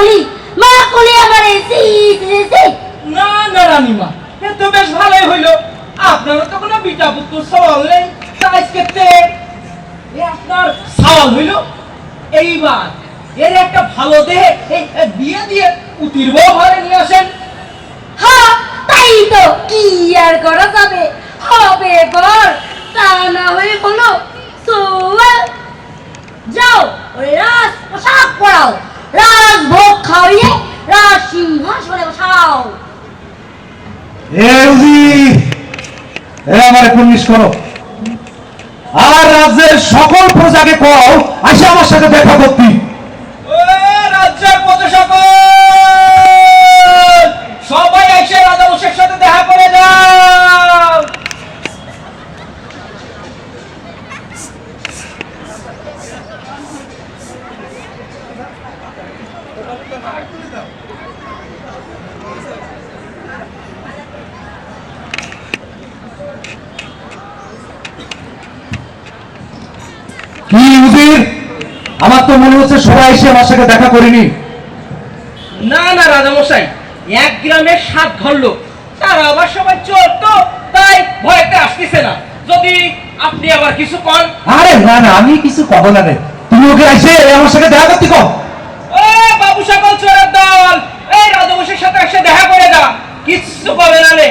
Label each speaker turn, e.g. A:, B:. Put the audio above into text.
A: কলি আমার
B: না না রানীমা, এ তো বেশ ভালোই হইলো। আপনারও তো কোনো বিটা পুত্র সওয়াল নেই, আজকে আপনার সওয়াল হইলো। এইবার এর একটা ভালো দেহে বিয়ে দিয়ে উতির বউ ঘরে নিয়ে আসেন।
A: হ্যাঁ তাই তো, কি আর করা যাবে, হবে বল, তা না হয়ে বলো যাও ওই রাজ পোশাক পরাও, রাজভোগ খাওয়িয়ে রাজ সিংহাসনে বসাও।
C: আমার পুলিশ করো আর রাজ্যের সকল প্রজাকে কও আসে আমার সাথে দেখা করতে।
B: রাজ্যের প্রজা সকল সবাই এসে রাজামশাইয়ের সাথে দেখা করে যাও।
C: কি উজির, আমার তো মনে হচ্ছে সবাই এসে আমার সাথে দেখা করেনি।
B: না না রাজামশাই, এক গ্রামের 7 ঘর লোক, তারা আবার সবাই চোর তো, তাই ভয়তে আসতেছে না। যদি আপনি আবার কিছু কন।
C: আরে না না, আমি কিছু কব না রে, তুমি ওকে এসে আমার সাথে দেখা করতে কও।
B: ও বাবু সকল চোরের দল, এই রাজামশাইয়ের সাথে এসে দেখা করে যা, কিচ্ছু পাবে না রে।